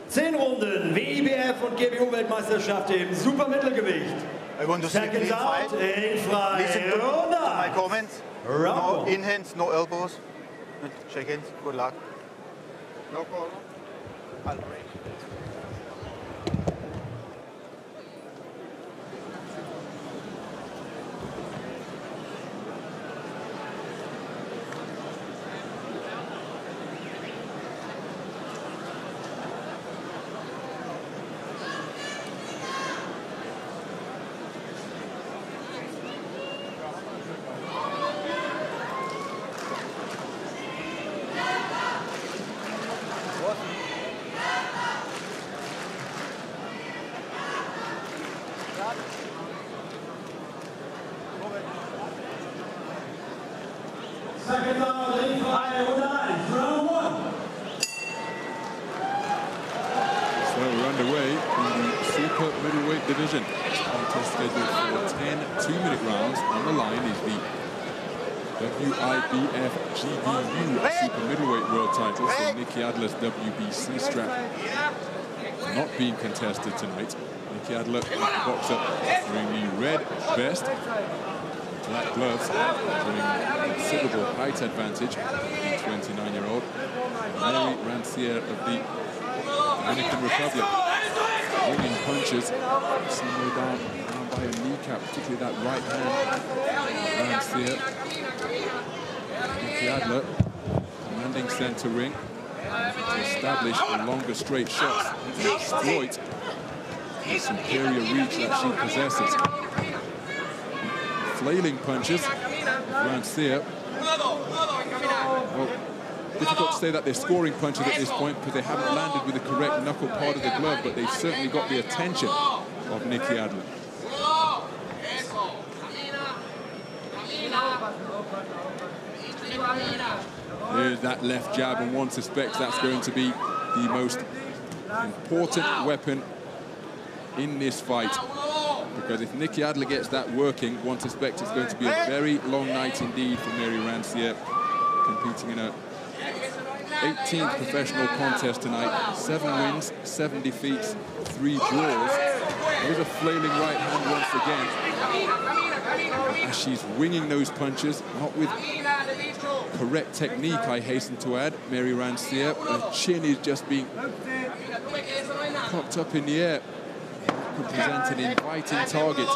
10 Runden WIBF und GBU-Weltmeisterschaft im Supermittelgewicht. Seconds out, in frei. Listen to my comments. Round No in hands, no elbows. Shake hands. Good luck. No corner. Seconds out, in frei, round 1. So we're underway in the super middleweight division. This contest scheduled for 10 2-minute rounds. On the line is the WIBF GBU super middleweight world title. So Nikki Adler's WBC strap not being contested tonight. Nikki Adler, boxer, wearing the red vest, black gloves, showing considerable height advantage. The 29-year-old Mery Rancier of the Dominican Republic, bringing punches. Some way down by a kneecap, particularly that right hand. Rancier, Nikki Adler, commanding center ring to establish the longer straight shots to exploit the superior reach that she possesses. Flailing punches, Rancier. Well, difficult to say that they're scoring punches at this point because they haven't landed with the correct knuckle part of the glove, but they've certainly got the attention of Nikki Adler. There's that left jab, and one suspects that's going to be the most important weapon in this fight. Because if Nikki Adler gets that working, one suspects it's going to be a very long night indeed for Mery Rancier, competing in her 18th professional contest tonight. 7 wins, 7 defeats, 3 draws. There's a flailing right hand once again, as she's winging those punches, not with correct technique, I hasten to add. Mery Rancier, her chin is just being popped up in the air, could present an inviting target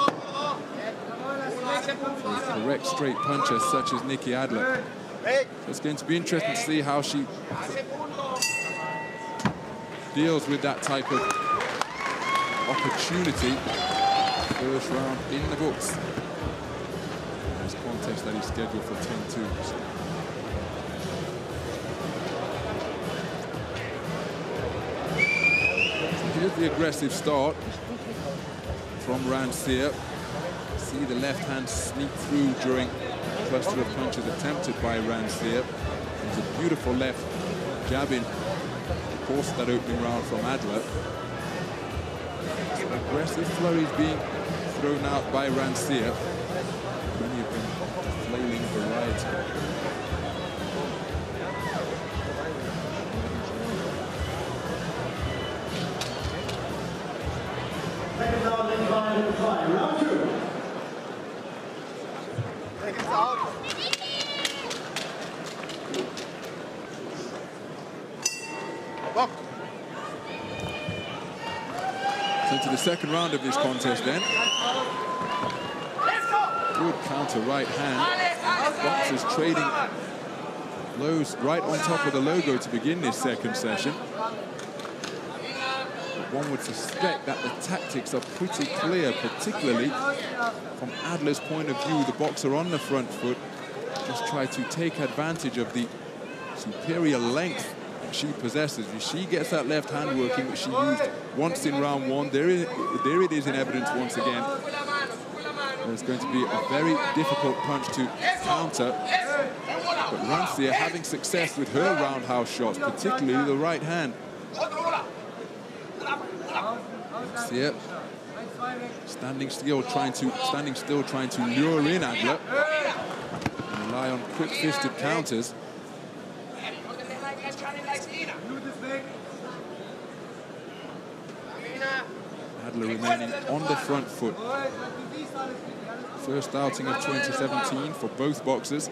for a correct straight puncher such as Nikki Adler. So it's going to be interesting to see how she deals with that type of opportunity. First round in the books. This contest that is scheduled for 10-2. Here's the aggressive start from Rancier. See the left hand sneak through during a cluster of punches attempted by Rancier. There's a beautiful left jab in the course of that opening round from Adler. Some aggressive flurries being thrown out by Rancier. Many of them flailing variety. Round 2. Seconds out. So to the second round of this contest then. Good counter right hand. Boxers trading blows right on top of the logo to begin this second session. One would suspect that the tactics are pretty clear, particularly from Adler's point of view. The boxer on the front foot just try to take advantage of the superior length that she possesses. If she gets that left hand working, which she used once in round 1, there it is in evidence once again. There's going to be a very difficult punch to counter. But Rancier having success with her roundhouse shots, particularly the right hand. Rancier standing still, trying to lure in Adler and rely on quick-fisted counters. Adler remaining on the front foot. First outing of 2017 for both boxers.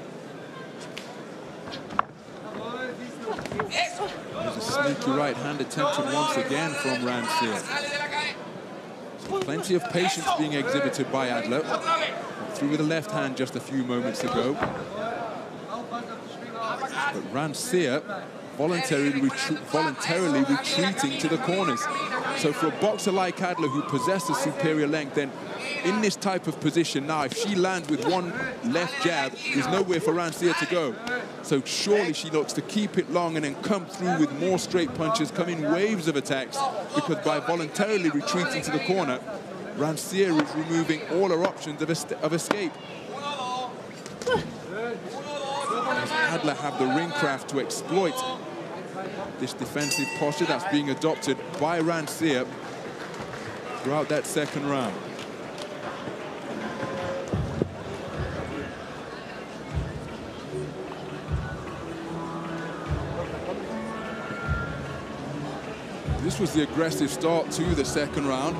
There's a sneaky right hand attempted once again from Rancier. So plenty of patience being exhibited by Adler. Through with the left hand just a few moments ago. But Rancier voluntarily retreating to the corners. So for a boxer like Adler, who possesses superior length, then in this type of position now, if she lands with one left jab, there's nowhere for Rancier to go. So surely she looks to keep it long and then come through with more straight punches, come in waves of attacks, because by voluntarily retreating to the corner, Rancier is removing all her options of escape. Does Adler have the ring craft to exploit this defensive posture that's being adopted by Rancier throughout that second round? This was the aggressive start to the second round.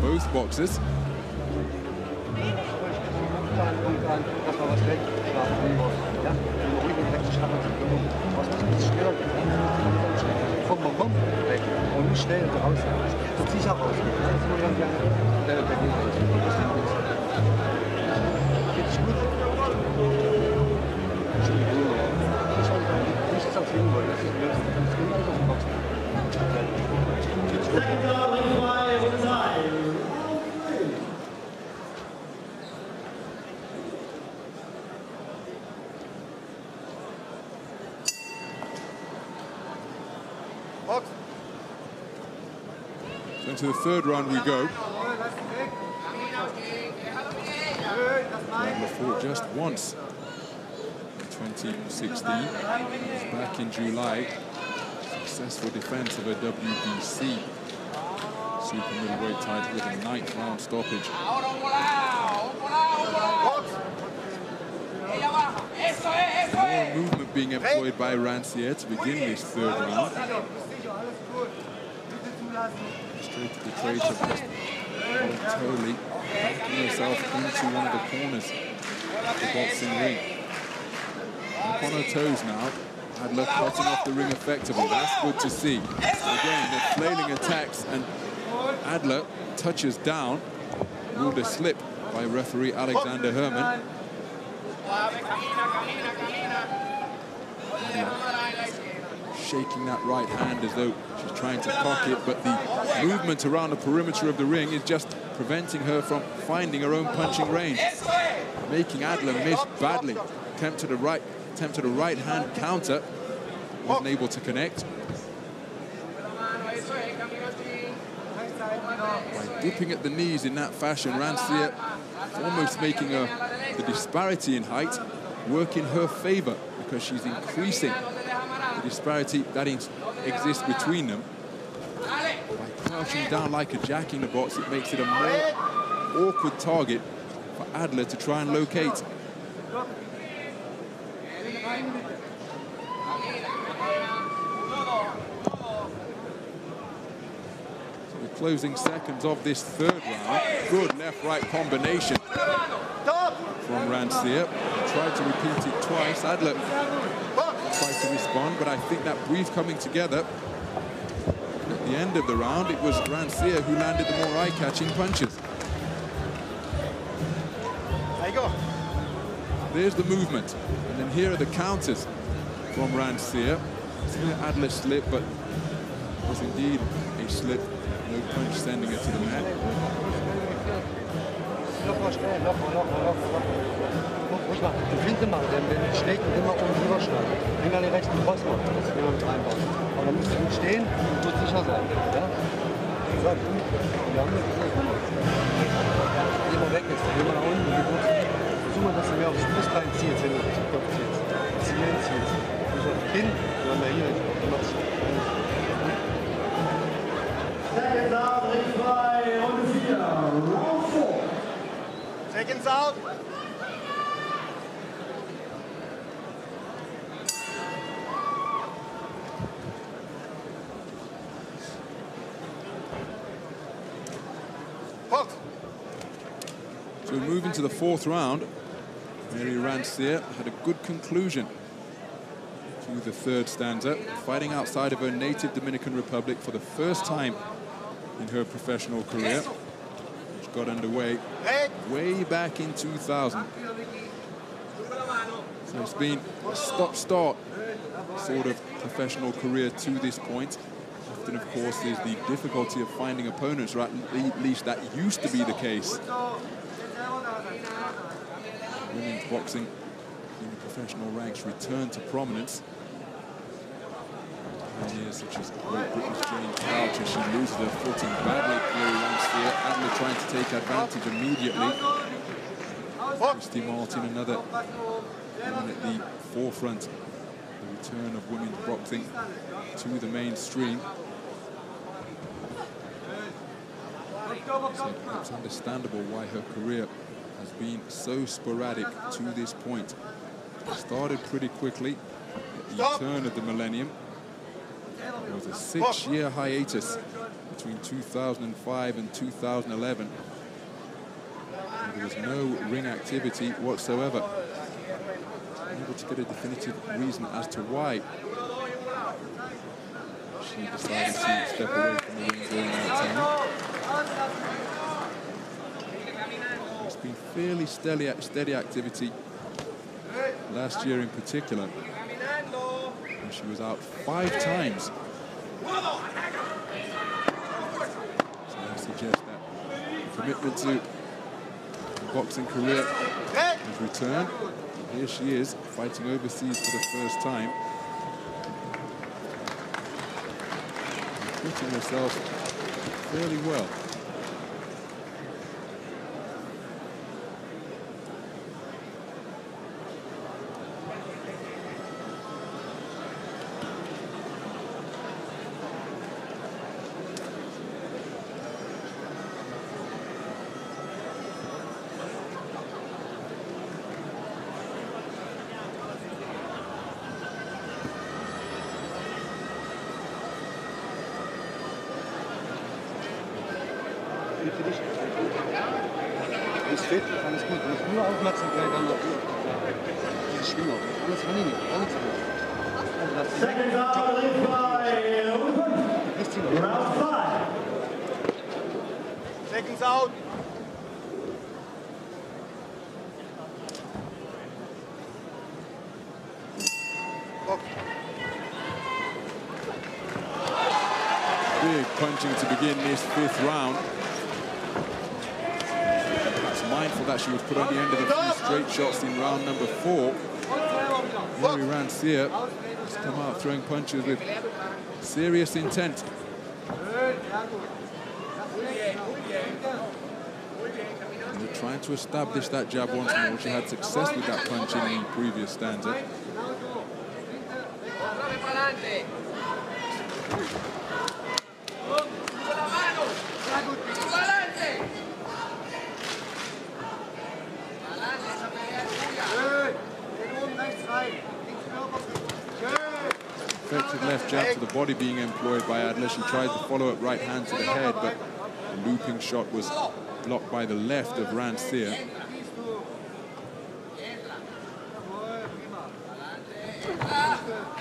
Both boxers. So into the third round we go. Adler fought just once in 2016. Back in July. Successful defense of a WBC super middleweight title with a 9th round stoppage. More movement being employed by Rancier to begin this third round. Straight to the trait of just voluntarily backing herself into one of the corners of the boxing ring. Up on her toes now. Adler cutting off the ring effectively. That's good to see. Again, the flailing attacks, and Adler touches down. Ruled a slip by referee Alexander Herman. Shaking that right hand as though she's trying to cock it, but the movement around the perimeter of the ring is just preventing her from finding her own punching range, making Adler miss badly. Attempted a right hand counter, wasn't able to connect. By dipping at the knees in that fashion, Rancier almost making the disparity in height work in her favor, because she's increasing the disparity that exists between them. By crouching down like a jack in the box, it makes it a more awkward target for Adler to try and locate. Closing seconds of this third round. Good left-right combination from Rancier. Tried to repeat it twice. Adler tried to respond, but I think that brief coming together at the end of the round, it was Rancier who landed the more eye-catching punches. There you go. There's the movement, and then here are the counters from Rancier. Adler slip, but it was indeed a slip. No punch sending it to the mat. Du Finte machen, denn wenn du schlägt, immer oben drüber schlagen. Finger an den rechten Post machen, das ist immer mit reinbauen. Aber dann musst du gut stehen und gut sicher sein. Ja? So, wir haben das immer weg ist, geh mal nach unten, versuch mal, dass du mehr aufs Brustbein ziehst, wenn du den Kopf ziehst. Ziehst. Nicht auf den Kinn, sondern mehr hier. Seconds out, ring 2, Runde 4, Round 4. Seconds out. So moving to the fourth round, Mery Rancier had a good conclusion to the third stanza, fighting outside of her native Dominican Republic for the first time in her professional career, which got underway way back in 2000. So it's been a stop-start sort of professional career to this point. Often, of course, there's the difficulty of finding opponents, or at least that used to be the case. Women's boxing in the professional ranks returned to prominence. Pioneers such as Great Britain's Jane Crouch, as she loses her footing badly. Mery Rancier, Adler trying to take advantage immediately. Christy Martin, another woman at the forefront, the return of women's boxing to the mainstream. So it's understandable why her career has been so sporadic to this point. It started pretty quickly at the turn of the millennium. There was a 6-year hiatus between 2005 and 2011. And there was no ring activity whatsoever. Unable to get a definitive reason as to why she decided to step away from the ring during that time. It's been fairly steady activity last year in particular. And she was out 5 times. So I suggest that commitment to the boxing career has returned. And here she is, fighting overseas for the first time. Putting herself fairly well. Ist fit, alles gut. Du musst nur Aufmerksamkeit an der Schwingung. Alles kann ich nicht, alles gut. Second round, round 5. Seconds out. Big punching to begin this 5th round. Mindful that she was put on the end of a few straight shots in round number 4. Mery Rancier has come out throwing punches with serious intent. And they're trying to establish that jab once more. She had success with that punch in the previous stanza. Effective left jab to the body being employed by Adler. She tried to follow up right hand to the head, but the looping shot was blocked by the left of Rancier.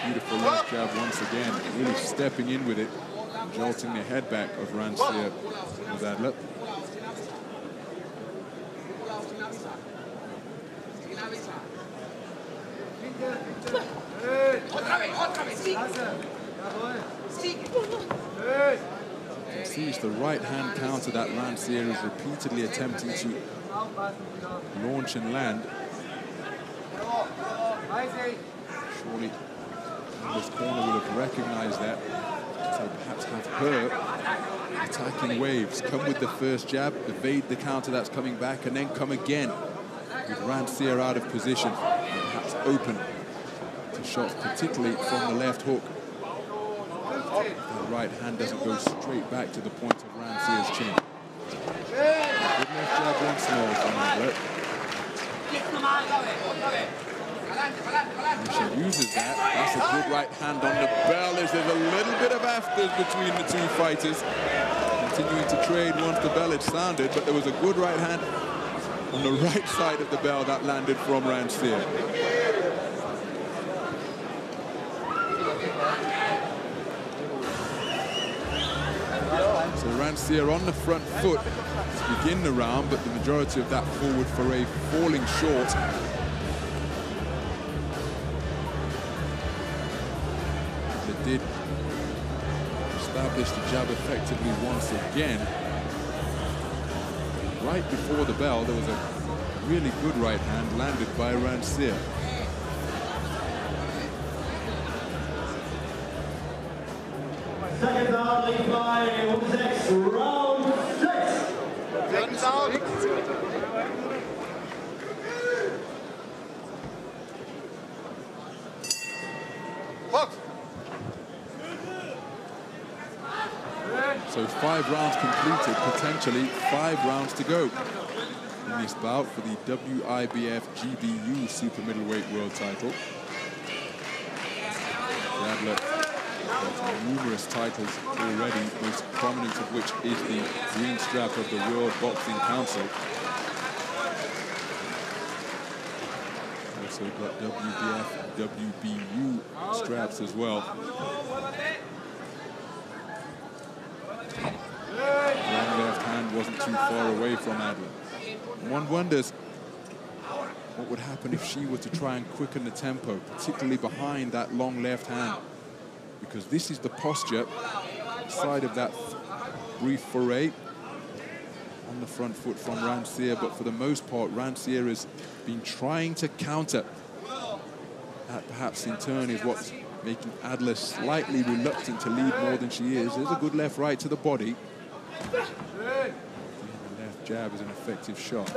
Beautiful left jab once again, really stepping in with it, jolting the head back of Rancier with Adler. Sees the right hand counter that Rancier is repeatedly attempting to launch and land. Surely this corner will have recognized that, so perhaps have her attacking waves. Come with the first jab, evade the counter that's coming back, and then come again with Rancier out of position, and perhaps open to shots, particularly from the left hook. The right hand doesn't go straight back to the point of Rancier's chin. Good left jab once more from Adler. And she uses that. That's a good right hand on the bell. There's a little bit of afters between the two fighters. Continuing to trade once the bell had sounded, but there was a good right hand on the right side of the bell that landed from Rancier. So Rancier on the front foot to begin the round, but the majority of that forward foray falling short. They did establish the jab effectively once again. Right before the bell, there was a really good right hand landed by Rancier. Seconds out, lead by on 6, round 6. Seconds out. Box. So 5 rounds completed, potentially 5 rounds to go in this bout for the WIBF GBU super middleweight world title. Adler has numerous titles already, most prominent of which is the green strap of the World Boxing Council. Also got WBF, WBU straps as well. Long left hand wasn't too far away from Adler. One wonders what would happen if she were to try and quicken the tempo, particularly behind that long left hand. Because this is the posture side of that brief foray on the front foot from Rancier, but for the most part, Rancier has been trying to counter. That perhaps in turn is what's making Adler slightly reluctant to lead more than she is. There's a good left right to the body. The left jab is an effective shot.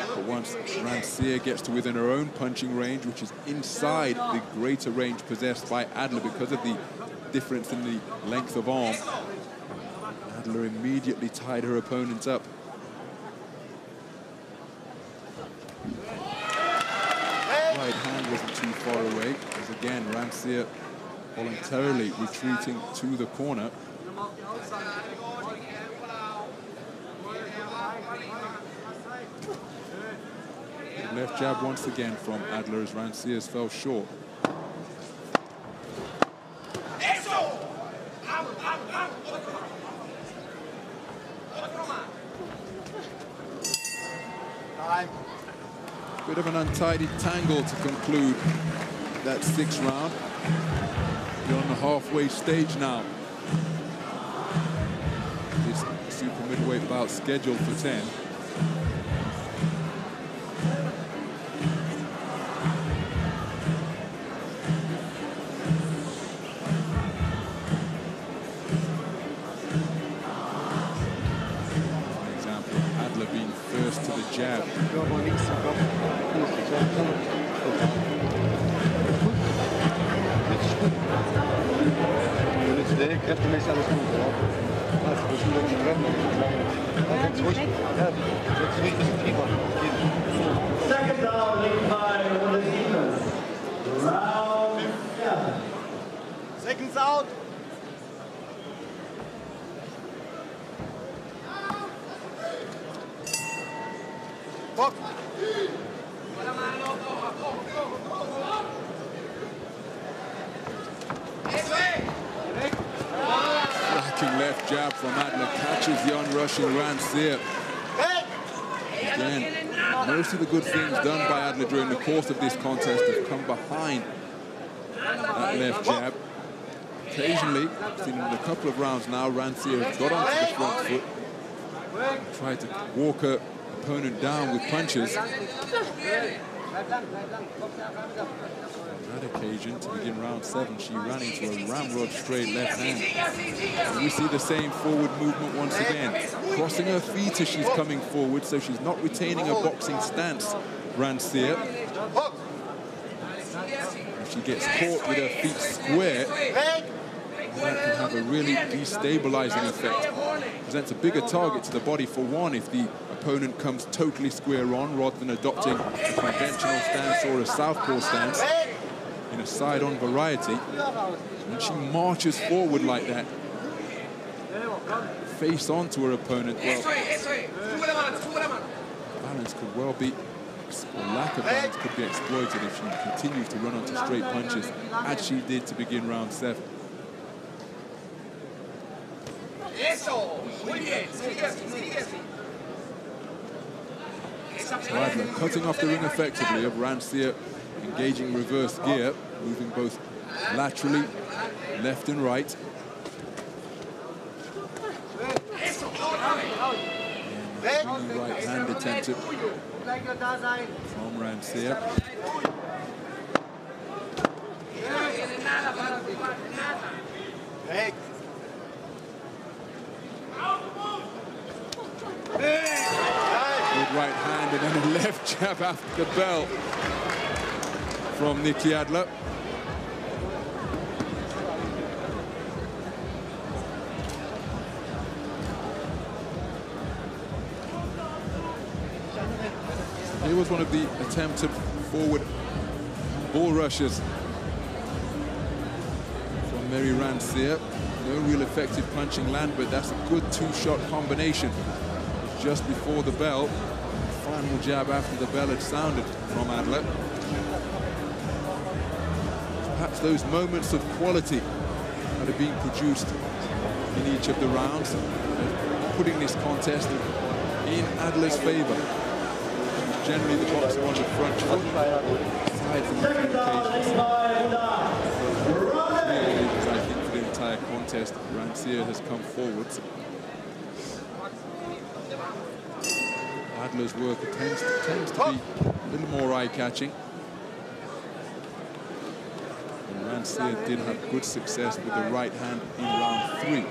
But once Rancier gets to within her own punching range, which is inside the greater range possessed by Adler because of the difference in the length of arm, Adler immediately tied her opponent up. Right hand wasn't too far away, as again Rancier voluntarily retreating to the corner. Left jab once again from Adler as Rancier's fell short. Bit of an untidy tangle to conclude that 6th round. We're on the halfway stage now. This super middleweight bout scheduled for 10. Jab. Kräftemäßig alles gut, oder? Also, wir sind wirklich treffen. Setz ruhig. Ja, setz ruhig ein bisschen tiefer. Second down, lead by on the 7. Round 7. Seconds out. Box. Cracking left jab from Adler catches the onrushing Rancier. Again, most of the good things done by Adler during the course of this contest have come behind that left jab. Occasionally, seen in a couple of rounds now, Rancier has got onto the front foot, tried to walk her opponent down with punches. On that occasion, to begin round 7, she ran into a ramrod straight left hand. And we see the same forward movement once again, crossing her feet as she's coming forward, so she's not retaining a boxing stance, Rancier. If she gets caught with her feet square, that can have a really destabilizing effect. Presents a bigger target to the body for one if the opponent comes totally square on rather than adopting a conventional stance or a southpaw stance. in a side-on variety. When she marches forward like that, face onto her opponent, well, balance could well be, or lack of balance could be exploited if she continues to run onto straight punches, as she did to begin round 7. So Adler cutting off the ring effectively of Rancier, engaging reverse gear, moving both laterally, left and right. And the right hand attempted from Rancier. Good right hand and then a left jab after the bell from Nikki Adler. Here was one of the attempted forward bull rushes from Mery Rancier. No real effective punching land, but that's a good two-shot combination. Just before the bell, final jab after the bell had sounded from Adler. Perhaps those moments of quality that are being produced in each of the rounds, putting this contest in Adler's favor. Generally the boxer on the front foot, aside from the occasions. I think for the entire contest, Rancier has come forwards. Adler's work tends to be a little more eye-catching. And Rancier did have good success with the right hand in round 3.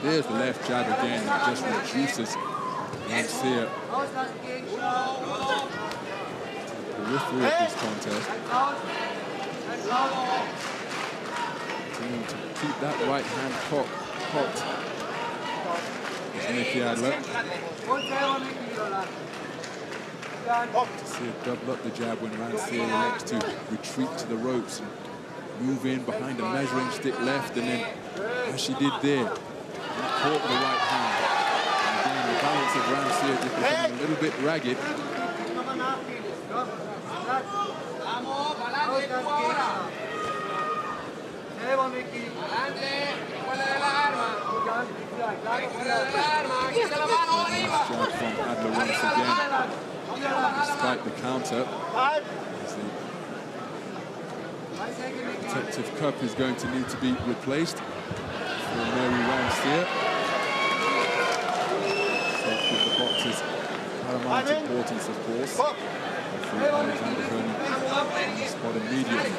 There's the left jab again, that just reduces Rancier to the periphery of this contest. Continuing to keep that right hand cocked. Nikki Adler. To see her double up the jab when Rancier elects to retreat to the ropes and move in behind a measuring stick left, and then, as she did there, caught the right hand. And again, the balance of Rancier just becoming a little bit ragged. Jab from Adler once again, despite the counter. The protective cup is going to need to be replaced for Mery Rancier. So for the boxer's paramount importance, of course. For Alexander Herman on the spot immediately.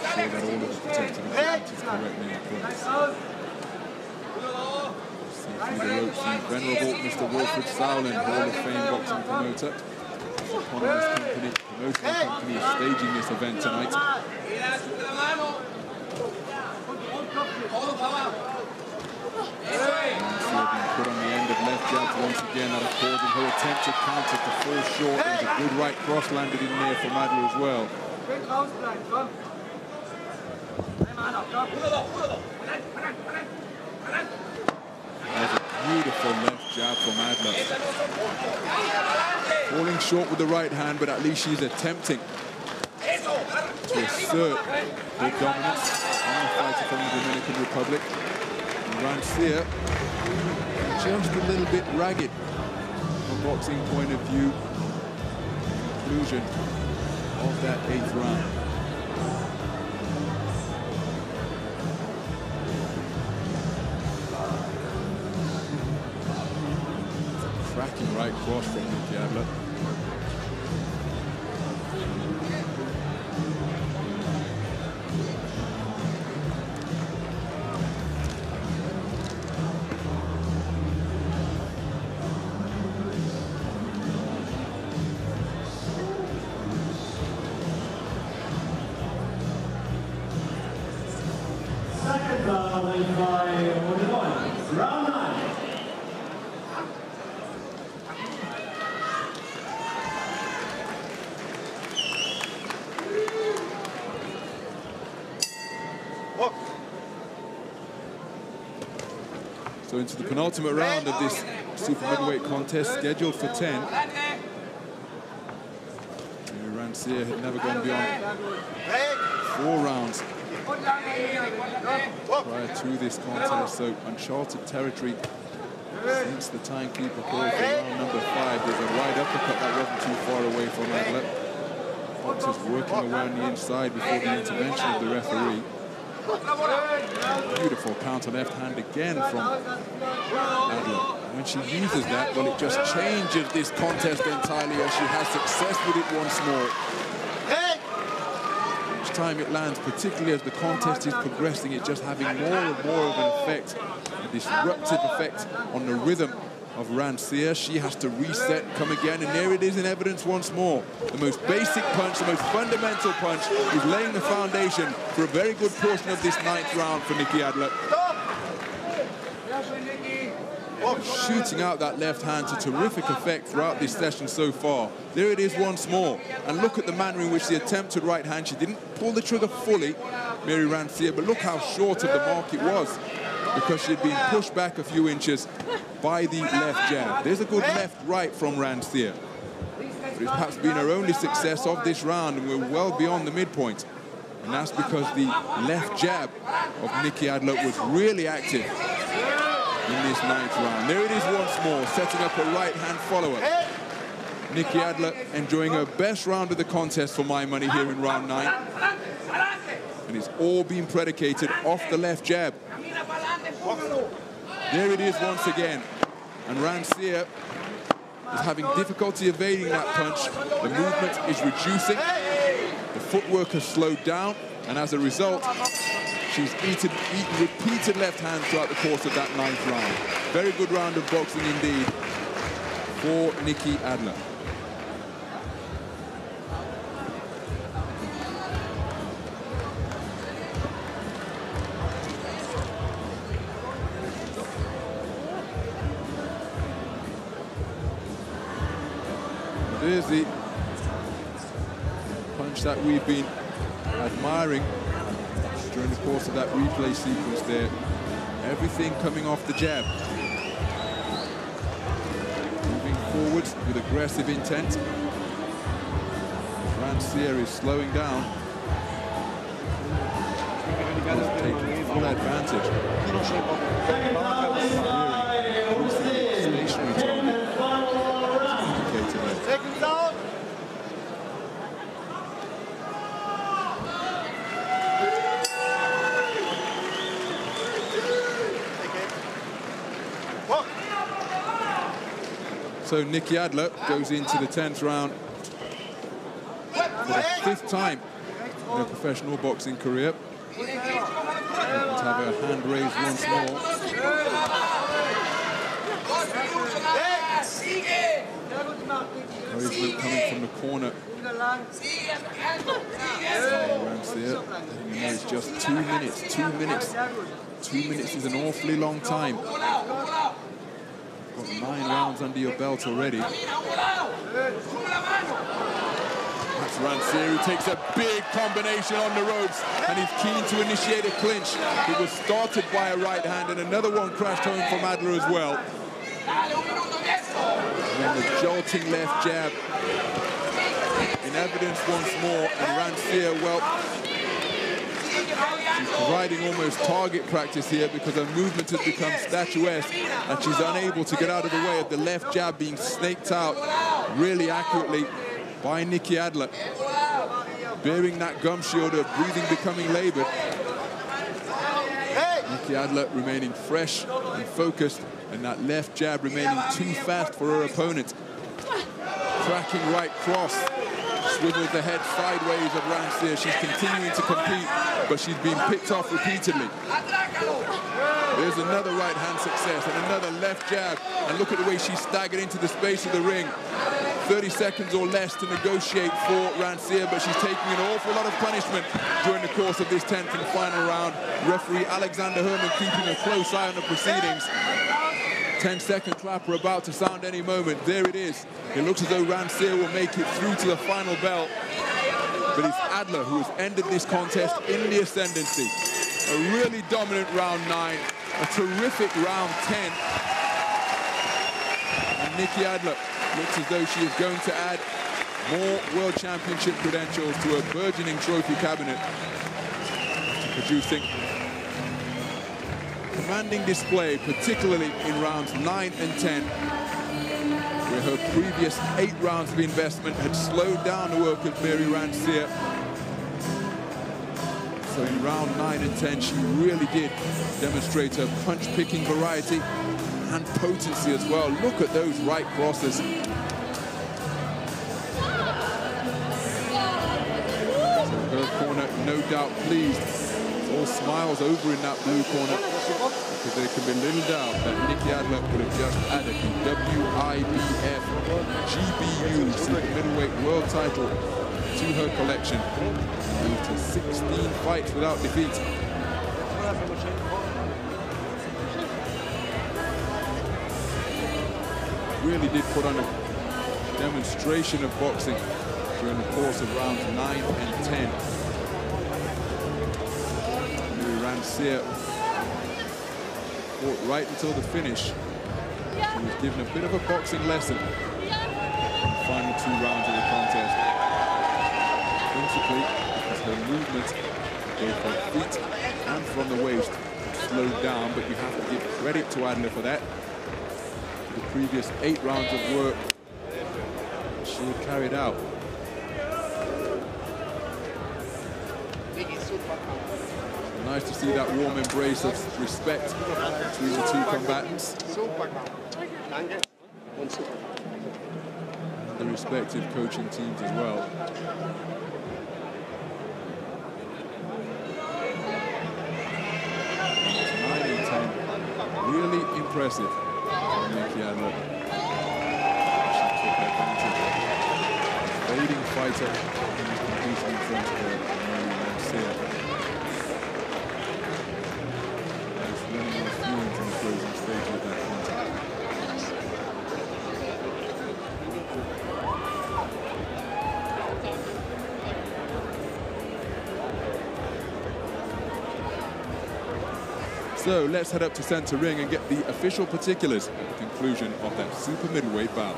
Ensure that all of the protective equipment is correctly in place. Through the ropes, the venerable Mr. Wilfred Sowlin, Hall of Fame boxing promoter. The eponymous promotional company is staging this event tonight. Rancier being put on the end of left jabs once again, that according her attempted counter to fall short. There's a good right cross landed in there from Adler as well. There's a beautiful left jab from Adler. Falling short with the right hand, but at least she's attempting to assert her dominance on the fighter from the Dominican Republic. And Rancier, just a little bit ragged from a boxing point of view. Conclusion of that 8th round. Cracking right cross from Nikki Adler. Second round is by round 9. So into the penultimate round of this super middleweight contest, scheduled for 10. Rancier had never gone beyond 4 rounds prior to this contest, so uncharted territory since the timekeeper called for round number 5. There's a wide uppercut that wasn't too far away from Adler. Boxers working away on the inside before the intervention of the referee. Beautiful counter left hand again from Adler. When she uses that, well, it just changes this contest entirely as she has success with it once more. Each time it lands, particularly as the contest is progressing, it's just having more and more of an effect, a disruptive effect on the rhythm of Rancier. She has to reset, come again, and there it is in evidence once more. The most basic punch, the most fundamental punch, is laying the foundation for a very good portion of this 9th round for Nikki Adler. Shooting out that left hand to terrific effect throughout this session so far. There it is once more. And look at the manner in which the attempted right hand, she didn't pull the trigger fully, Mery Rancier, but look how short of the mark it was, because she'd been pushed back a few inches by the left jab. There's a good left-right from Rancier. But it's perhaps been her only success of this round, and we're well beyond the midpoint. And that's because the left jab of Nikki Adler was really active in this 9th round. There it is once more, setting up a right-hand follow-up. Nikki Adler enjoying her best round of the contest for my money here in round 9. And it's all been predicated off the left jab. There it is once again. And Rancier is having difficulty evading that punch. The movement is reducing. The footwork has slowed down. And as a result, she's eaten repeated left hands throughout the course of that 9th round. Very good round of boxing indeed for Nikki Adler. There's the punch that we've been admiring during the course of that replay sequence there. Everything coming off the jab. Moving forwards with aggressive intent. Rancier is slowing down. Taking full advantage. Stationary target. Seconds out. So Nikki Adler goes into the 10th round for the 5th time in her professional boxing career. Looking to have her hand raised once more. Encouragement coming from the corner. Rancier, you know, it's just 2 minutes. 2 minutes. 2 minutes is an awfully long time. Got 9 rounds under your belt already. That's Rancier, who takes a big combination on the ropes, and he's keen to initiate a clinch. It was started by a right hand, and another one crashed home from Adler as well. And then the jolting left jab in evidence once more, and Rancier, well, she's providing almost target practice here because her movement has become statuesque, and she's unable to get out of the way of the left jab being snaked out really accurately by Nikki Adler. Bearing that gum shield, her breathing becoming labored. Nikki Adler remaining fresh and focused, and that left jab remaining too fast for her opponent. Cracking right cross. Swivels the head sideways of Rancier. She's continuing to compete, but she's been picked off repeatedly. There's another right hand success and another left jab. And look at the way she staggered into the space of the ring. 30 seconds or less to negotiate for Rancier, but she's taking an awful lot of punishment during the course of this 10th and final round. Referee Alexander Herman keeping a close eye on the proceedings. 10-second clapper about to sound any moment. There it is. It looks as though Rancier will make it through to the final bell. But it's Adler who has ended this contest in the ascendancy. A really dominant round 9. A terrific round 10. And Nikki Adler looks as though she is going to add more World Championship credentials to her burgeoning trophy cabinet, producing commanding display, particularly in rounds 9 and 10, where her previous 8 rounds of investment had slowed down the work of Mery Rancier. So in round 9 and 10, she really did demonstrate her punch-picking variety and potency as well. Look at those right crosses. So her corner, no doubt pleased. All smiles over in that blue corner, because there can be little doubt that Nikki Adler would have just added the WIBF GBU super middleweight world title to her collection. Moved to 16 fights without defeat. Really did put on a demonstration of boxing during the course of rounds 9 and 10. Rancier fought right until the finish. She was given a bit of a boxing lesson in the final 2 rounds of the contest. Principally because her movement, both her feet and from the waist, slowed down, but you have to give credit to Adler for that. The previous 8 rounds of work she had carried out. Nice to see that warm embrace of respect between the 2 combatants. And the respective coaching teams as well. Really impressive from Nikki Adler. She took advantage. Fading fighter competing in front of her, Mery Rancier. Just running on fumes in the closing stage of that contest. So let's head up to center ring and get the official particulars at the conclusion of that super middleweight bout.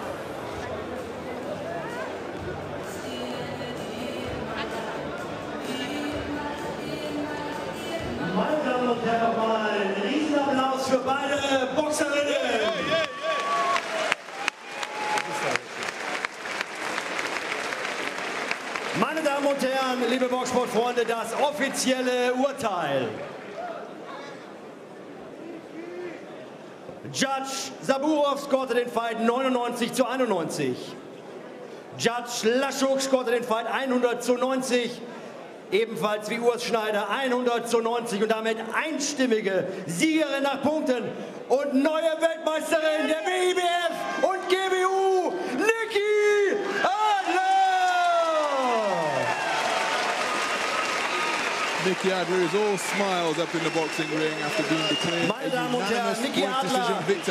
Meine Damen und Herren, nochmal einen Riesenapplaus für beide Boxerinnen. Meine Damen und Herren, liebe Boxsportfreunde, das offizielle Urteil. Judge Saburov scorte den Fight 99:91. Judge Laschuk scorte den Fight 100:90. Ebenfalls wie Urs Schneider 100:90 und damit einstimmige Siegerin nach Punkten und neue Weltmeisterin der WIBF und GBU, Nikki Adler! Nikki Adler is all smiles up in the boxing ring after being declared a unanimous point decision victor.